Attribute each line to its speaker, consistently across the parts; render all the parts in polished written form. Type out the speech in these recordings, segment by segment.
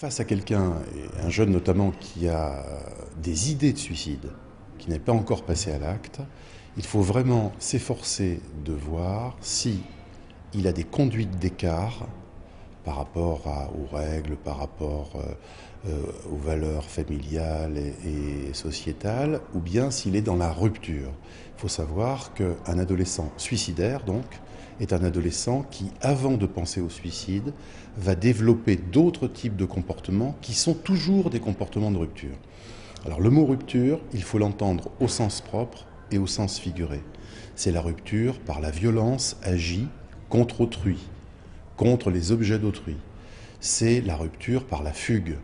Speaker 1: Face à quelqu'un, et un jeune notamment, qui a des idées de suicide, qui n'est pas encore passé à l'acte, il faut vraiment s'efforcer de voir si il a des conduites d'écart par rapport aux règles, par rapport aux valeurs familiales et sociétales, ou bien s'il est dans la rupture. Il faut savoir qu'un adolescent suicidaire, donc, est un adolescent qui, avant de penser au suicide, va développer d'autres types de comportements qui sont toujours des comportements de rupture. Alors le mot rupture, il faut l'entendre au sens propre et au sens figuré. C'est la rupture par la violence agie contre autrui, contre les objets d'autrui. C'est la rupture par la fugue.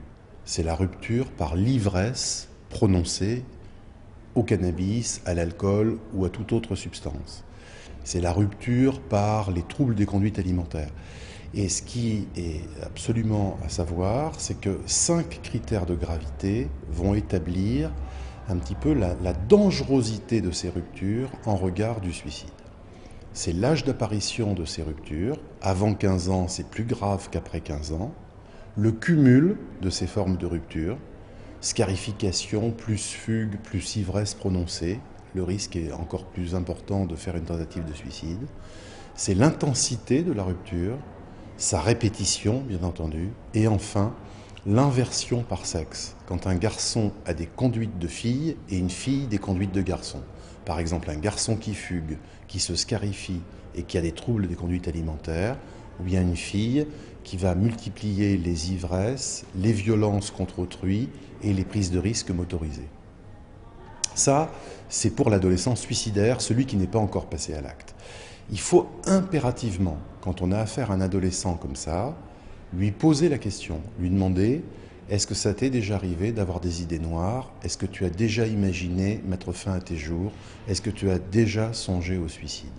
Speaker 1: C'est la rupture par l'ivresse prononcée au cannabis, à l'alcool ou à toute autre substance. C'est la rupture par les troubles des conduites alimentaires. Et ce qui est absolument à savoir, c'est que 5 critères de gravité vont établir un petit peu la dangerosité de ces ruptures en regard du suicide. C'est l'âge d'apparition de ces ruptures. Avant 15 ans, c'est plus grave qu'après 15 ans. Le cumul de ces formes de rupture, scarification plus fugue plus ivresse prononcée, le risque est encore plus important de faire une tentative de suicide. C'est l'intensité de la rupture, sa répétition, bien entendu, et enfin, l'inversion par sexe, quand un garçon a des conduites de fille et une fille des conduites de garçon. Par exemple, un garçon qui fugue, qui se scarifie et qui a des troubles des conduites alimentaires, ou bien une fille qui va multiplier les ivresses, les violences contre autrui et les prises de risques motorisées. Ça, c'est pour l'adolescent suicidaire, celui qui n'est pas encore passé à l'acte. Il faut impérativement, quand on a affaire à un adolescent comme ça, lui poser la question, lui demander « Est-ce que ça t'est déjà arrivé d'avoir des idées noires? Est-ce que tu as déjà imaginé mettre fin à tes jours? Est-ce que tu as déjà songé au suicide ?»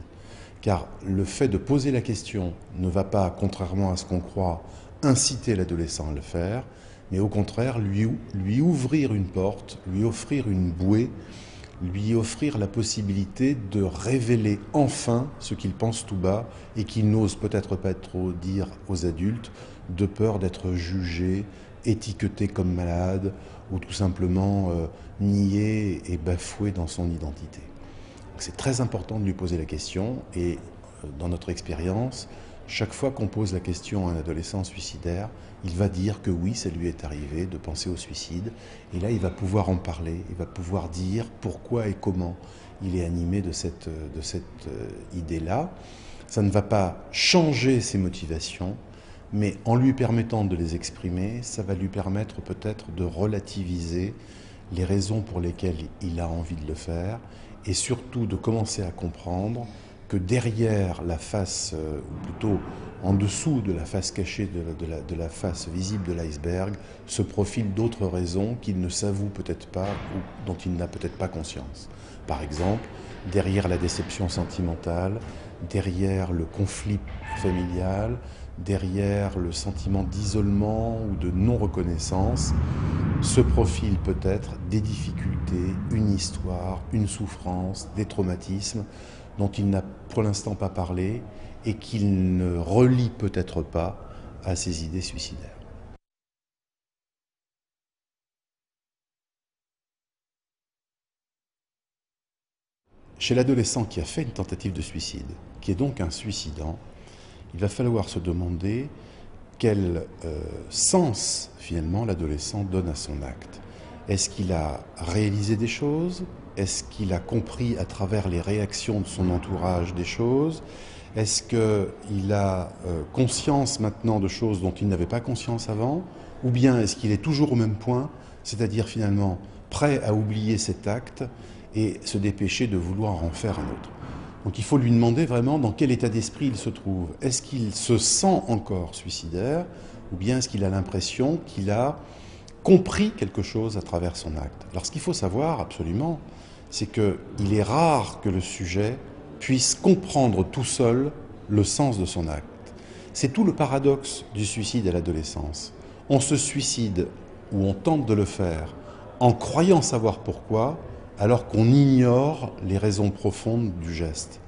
Speaker 1: Car le fait de poser la question ne va pas, contrairement à ce qu'on croit, inciter l'adolescent à le faire, mais au contraire lui ouvrir une porte, lui offrir une bouée, lui offrir la possibilité de révéler enfin ce qu'il pense tout bas et qu'il n'ose peut-être pas trop dire aux adultes, de peur d'être jugé, étiqueté comme malade ou tout simplement nié et bafoué dans son identité. C'est très important de lui poser la question et dans notre expérience, chaque fois qu'on pose la question à un adolescent suicidaire, il va dire que oui, ça lui est arrivé de penser au suicide. Et là, il va pouvoir en parler, il va pouvoir dire pourquoi et comment il est animé de cette idée-là. Ça ne va pas changer ses motivations, mais en lui permettant de les exprimer, ça va lui permettre peut-être de relativiser les raisons pour lesquelles il a envie de le faire et surtout de commencer à comprendre que derrière la face, ou plutôt en dessous de la face cachée de la face visible de l'iceberg, se profilent d'autres raisons qu'il ne s'avoue peut-être pas ou dont il n'a peut-être pas conscience. Par exemple, derrière la déception sentimentale, derrière le conflit familial, derrière le sentiment d'isolement ou de non-reconnaissance, se profilent peut-être des difficultés, une histoire, une souffrance, des traumatismes dont il n'a pour l'instant pas parlé et qu'il ne relie peut-être pas à ses idées suicidaires. Chez l'adolescent qui a fait une tentative de suicide, qui est donc un suicidant, il va falloir se demander quel sens finalement l'adolescent donne à son acte. Est-ce qu'il a réalisé des choses? Est-ce qu'il a compris à travers les réactions de son entourage des choses? Est-ce qu'il a conscience maintenant de choses dont il n'avait pas conscience avant? Ou bien est-ce qu'il est toujours au même point, c'est-à-dire finalement prêt à oublier cet acte et se dépêcher de vouloir en faire un autre? Donc il faut lui demander vraiment dans quel état d'esprit il se trouve. Est-ce qu'il se sent encore suicidaire ou bien est-ce qu'il a l'impression qu'il a compris quelque chose à travers son acte? Alors ce qu'il faut savoir absolument, c'est qu'il est rare que le sujet puisse comprendre tout seul le sens de son acte. C'est tout le paradoxe du suicide à l'adolescence. On se suicide ou on tente de le faire en croyant savoir pourquoi, alors qu'on ignore les raisons profondes du geste.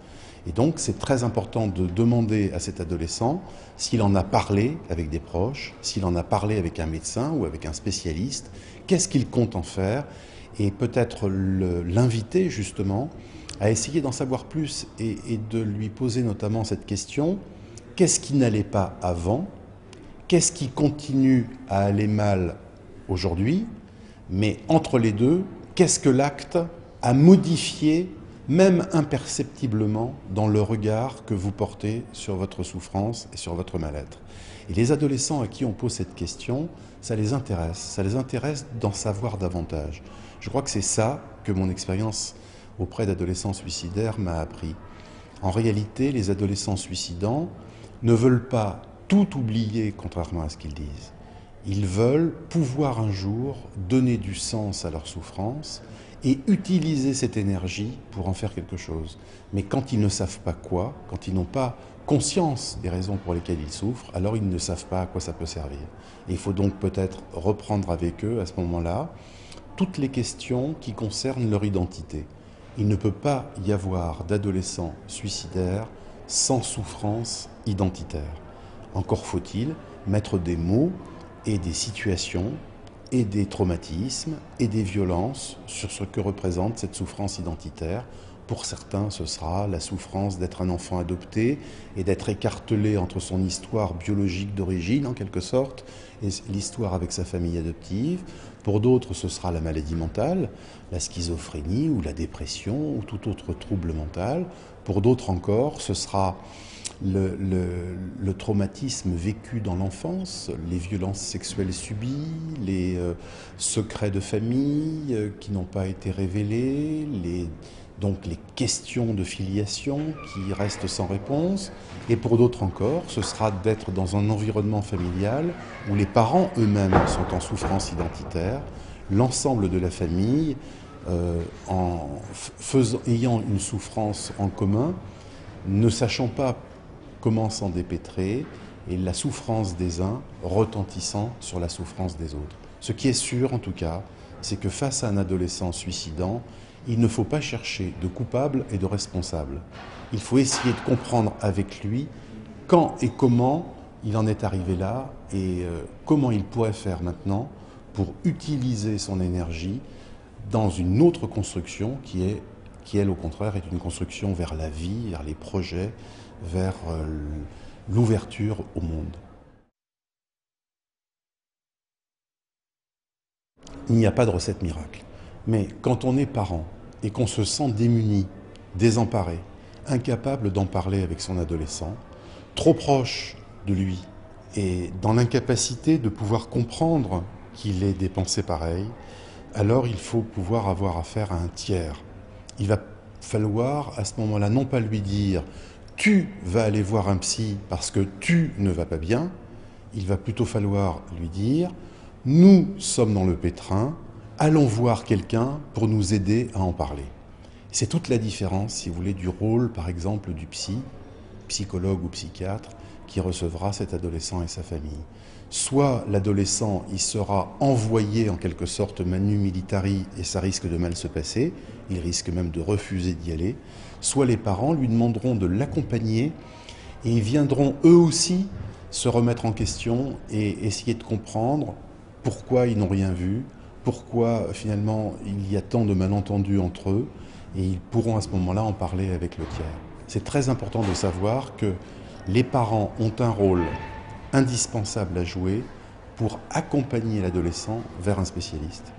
Speaker 1: Et donc c'est très important de demander à cet adolescent s'il en a parlé avec des proches, s'il en a parlé avec un médecin ou avec un spécialiste, qu'est-ce qu'il compte en faire, et peut-être l'inviter justement à essayer d'en savoir plus et de lui poser notamment cette question: qu'est-ce qui n'allait pas avant? Qu'est-ce qui continue à aller mal aujourd'hui? Mais entre les deux, qu'est-ce que l'acte a modifié, même imperceptiblement, dans le regard que vous portez sur votre souffrance et sur votre mal-être? Et les adolescents à qui on pose cette question, ça les intéresse d'en savoir davantage. Je crois que c'est ça que mon expérience auprès d'adolescents suicidaires m'a appris. En réalité, les adolescents suicidants ne veulent pas tout oublier, contrairement à ce qu'ils disent. Ils veulent pouvoir un jour donner du sens à leur souffrance et utiliser cette énergie pour en faire quelque chose. Mais quand ils ne savent pas quoi, quand ils n'ont pas conscience des raisons pour lesquelles ils souffrent, alors ils ne savent pas à quoi ça peut servir. Et il faut donc peut-être reprendre avec eux, à ce moment-là, toutes les questions qui concernent leur identité. Il ne peut pas y avoir d'adolescents suicidaires sans souffrance identitaire. Encore faut-il mettre des mots et des situations et des traumatismes et des violences sur ce que représente cette souffrance identitaire. Pour certains, ce sera la souffrance d'être un enfant adopté et d'être écartelé entre son histoire biologique d'origine, en quelque sorte, et l'histoire avec sa famille adoptive. Pour d'autres, ce sera la maladie mentale, la schizophrénie ou la dépression ou tout autre trouble mental. Pour d'autres encore, ce sera le traumatisme vécu dans l'enfance, les violences sexuelles subies, les secrets de famille qui n'ont pas été révélés, donc les questions de filiation qui restent sans réponse. Et pour d'autres encore, ce sera d'être dans un environnement familial où les parents eux-mêmes sont en souffrance identitaire, l'ensemble de la famille ayant une souffrance en commun, ne sachant pas comment s'en dépêtrer, et la souffrance des uns retentissant sur la souffrance des autres. Ce qui est sûr, en tout cas, c'est que face à un adolescent suicidant, il ne faut pas chercher de coupable et de responsable. Il faut essayer de comprendre avec lui quand et comment il en est arrivé là et comment il pourrait faire maintenant pour utiliser son énergie dans une autre construction qui, elle, au contraire, est une construction vers la vie, vers les projets, vers l'ouverture au monde. Il n'y a pas de recette miracle. Mais quand on est parent et qu'on se sent démuni, désemparé, incapable d'en parler avec son adolescent, trop proche de lui et dans l'incapacité de pouvoir comprendre qu'il ait des pensées pareilles, alors il faut pouvoir avoir affaire à un tiers. Il va falloir à ce moment-là non pas lui dire « tu vas aller voir un psy parce que tu ne vas pas bien », il va plutôt falloir lui dire « nous sommes dans le pétrin, allons voir quelqu'un pour nous aider à en parler ». C'est toute la différence, si vous voulez, du rôle, par exemple, du psychologue ou psychiatre, qui recevra cet adolescent et sa famille. Soit l'adolescent, il sera envoyé en quelque sorte manu militari et ça risque de mal se passer, il risque même de refuser d'y aller, soit les parents lui demanderont de l'accompagner et ils viendront eux aussi se remettre en question et essayer de comprendre pourquoi ils n'ont rien vu, pourquoi finalement il y a tant de malentendus entre eux, et ils pourront à ce moment-là en parler avec le tiers. C'est très important de savoir que les parents ont un rôle indispensable à jouer pour accompagner l'adolescent vers un spécialiste.